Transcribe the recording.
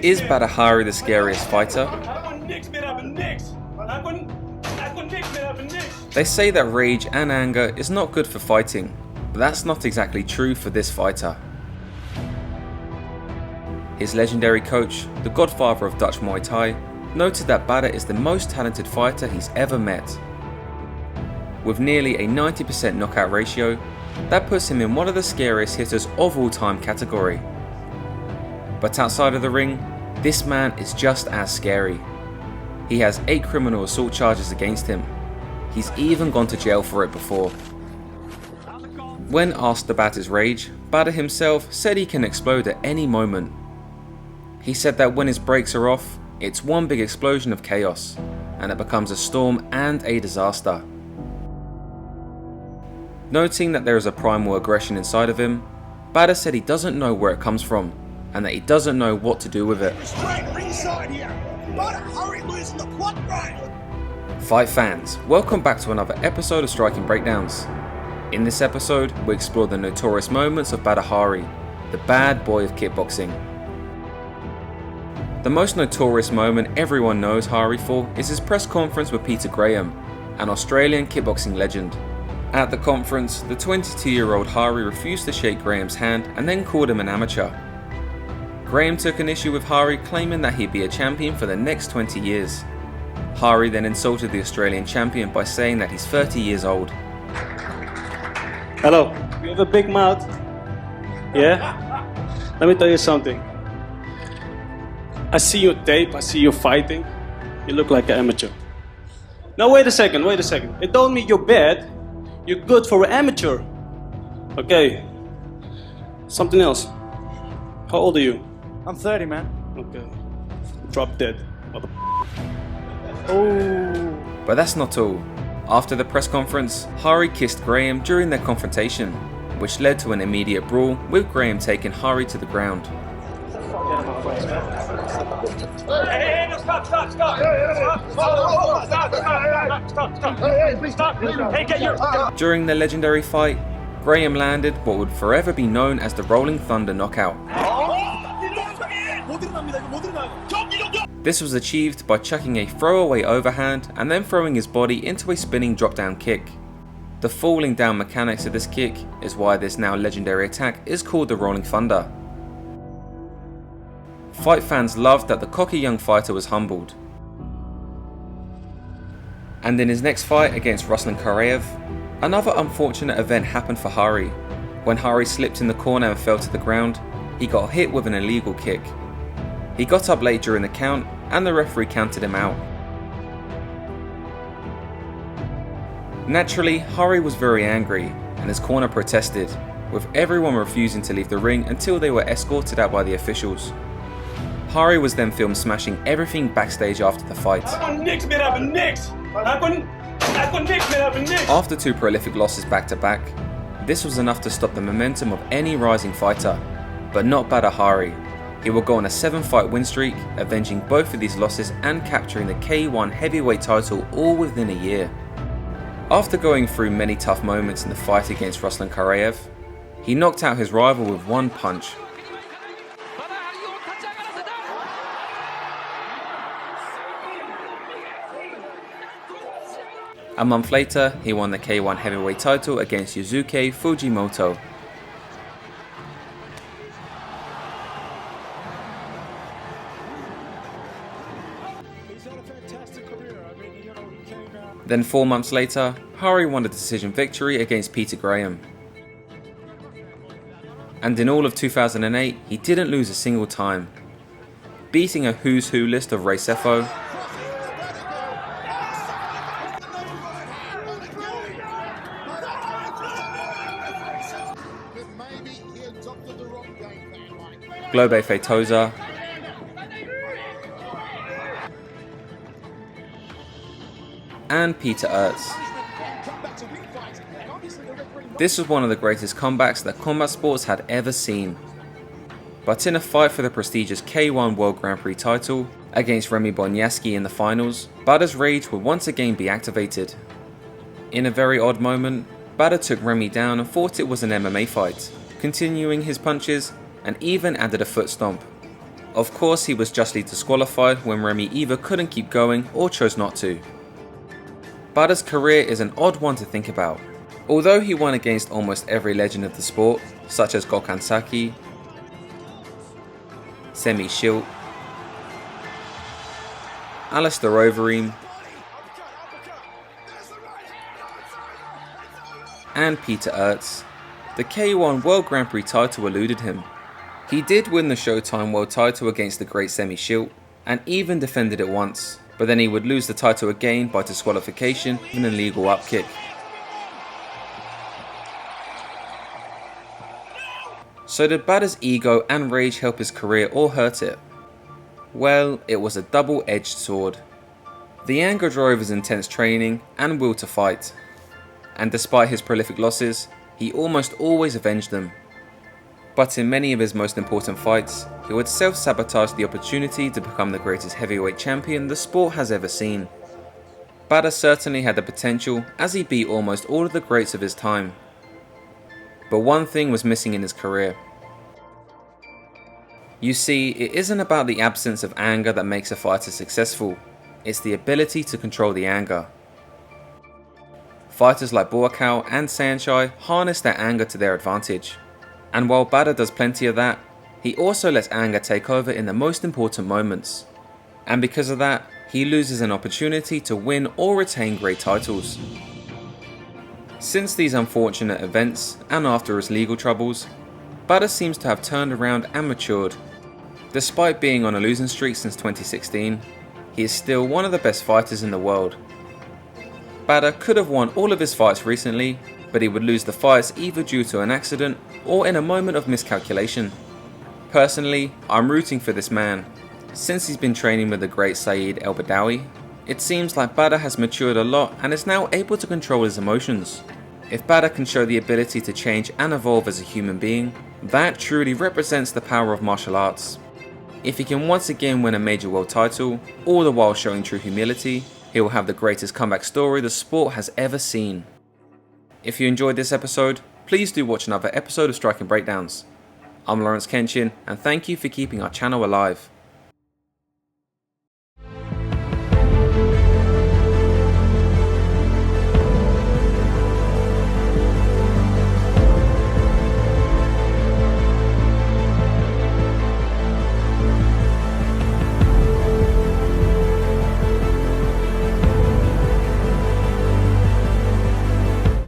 Is Badr Hari the scariest fighter? They say that rage and anger is not good for fighting, but that's not exactly true for this fighter. His legendary coach, the godfather of Dutch Muay Thai, noted that Badr is the most talented fighter he's ever met. With nearly a 90% knockout ratio, that puts him in one of the scariest hitters of all time category. But outside of the ring, this man is just as scary. He has 8 criminal assault charges against him. He's even gone to jail for it before. When asked about his rage, Badr himself said he can explode at any moment. He said that when his brakes are off, it's one big explosion of chaos, and it becomes a storm and a disaster. Noting that there is a primal aggression inside of him, Badr said he doesn't know where it comes from, and that he doesn't know what to do with it. Fight fans, welcome back to another episode of Striking Breakdowns. In this episode, we explore the notorious moments of Badr Hari, the bad boy of kickboxing. The most notorious moment everyone knows Hari for is his press conference with Peter Graham, an Australian kickboxing legend. At the conference, the 22-year-old Hari refused to shake Graham's hand and then called him an amateur. Graham took an issue with Hari, claiming that he'd be a champion for the next 20 years. Hari then insulted the Australian champion by saying that he's 30 years old. Hello, you have a big mouth? Yeah? Let me tell you something. I see your tape, I see you fighting. You look like an amateur. Now wait a second. It don't mean you're bad. You're good for an amateur. Okay. Something else. How old are you? I'm 30, man. Okay. Drop dead. Oh. But that's not all. After the press conference, Hari kissed Graham during their confrontation, which led to an immediate brawl, with Graham taking Hari to the ground. During the legendary fight, Graham landed what would forever be known as the Rolling Thunder knockout. This was achieved by chucking a throwaway overhand and then throwing his body into a spinning drop-down kick. The falling down mechanics of this kick is why this now legendary attack is called the Rolling Thunder. Fight fans loved that the cocky young fighter was humbled. And in his next fight against Ruslan Karayev, another unfortunate event happened for Hari. When Hari slipped in the corner and fell to the ground, he got hit with an illegal kick. He got up late during the count and the referee counted him out. Naturally, Hari was very angry and his corner protested, with everyone refusing to leave the ring until they were escorted out by the officials. Hari was then filmed smashing everything backstage after the fight. After 2 prolific losses back to back, this was enough to stop the momentum of any rising fighter, but not Badr Hari. He will go on a 7-fight win streak, avenging both of these losses and capturing the K1 heavyweight title all within a year. After going through many tough moments in the fight against Ruslan Karayev, he knocked out his rival with one punch. A month later, he won the K1 heavyweight title against Yusuke Fujimoto. Then 4 months later, Hari won a decision victory against Peter Graham. And in all of 2008, he didn't lose a single time, beating a who's who list of Ray Sefo, Globe Feitosa, and Peter Ertz. This was one of the greatest comebacks that combat sports had ever seen. But in a fight for the prestigious K1 World Grand Prix title against Remy Bonyaski in the finals, Badr's rage would once again be activated. In a very odd moment, Badr took Remy down and thought it was an MMA fight, continuing his punches and even added a foot stomp. Of course, he was justly disqualified when Remy either couldn't keep going or chose not to. Badr's career is an odd one to think about. Although he won against almost every legend of the sport, such as Gokhan Saki, Semi Schilt, Alistair Overeem, and Peter Ertz, the K1 World Grand Prix title eluded him. He did win the Showtime World title against the great Semi Schilt, and even defended it once, but then he would lose the title again by disqualification in an illegal upkick. So did Badr's ego and rage help his career or hurt it? Well, it was a double-edged sword. The anger drove his intense training and will to fight, and despite his prolific losses, he almost always avenged them. But in many of his most important fights, he would self-sabotage the opportunity to become the greatest heavyweight champion the sport has ever seen. Badr certainly had the potential, as he beat almost all of the greats of his time. But one thing was missing in his career. You see, it isn't about the absence of anger that makes a fighter successful, it's the ability to control the anger. Fighters like Buakaw and Saenchai harness their anger to their advantage, and while Badr does plenty of that, he also lets anger take over in the most important moments, and because of that, he loses an opportunity to win or retain great titles. Since these unfortunate events, and after his legal troubles, Badr seems to have turned around and matured. Despite being on a losing streak since 2016, he is still one of the best fighters in the world. Badr could have won all of his fights recently, but he would lose the fights either due to an accident or in a moment of miscalculation. Personally, I'm rooting for this man. Since he's been training with the great Saeed El Badawi, it seems like Badr has matured a lot and is now able to control his emotions. If Badr can show the ability to change and evolve as a human being, that truly represents the power of martial arts. If he can once again win a major world title, all the while showing true humility, he will have the greatest comeback story the sport has ever seen. If you enjoyed this episode, please do watch another episode of Striking Breakdowns. I'm Lawrence Kenshin, and thank you for keeping our channel alive.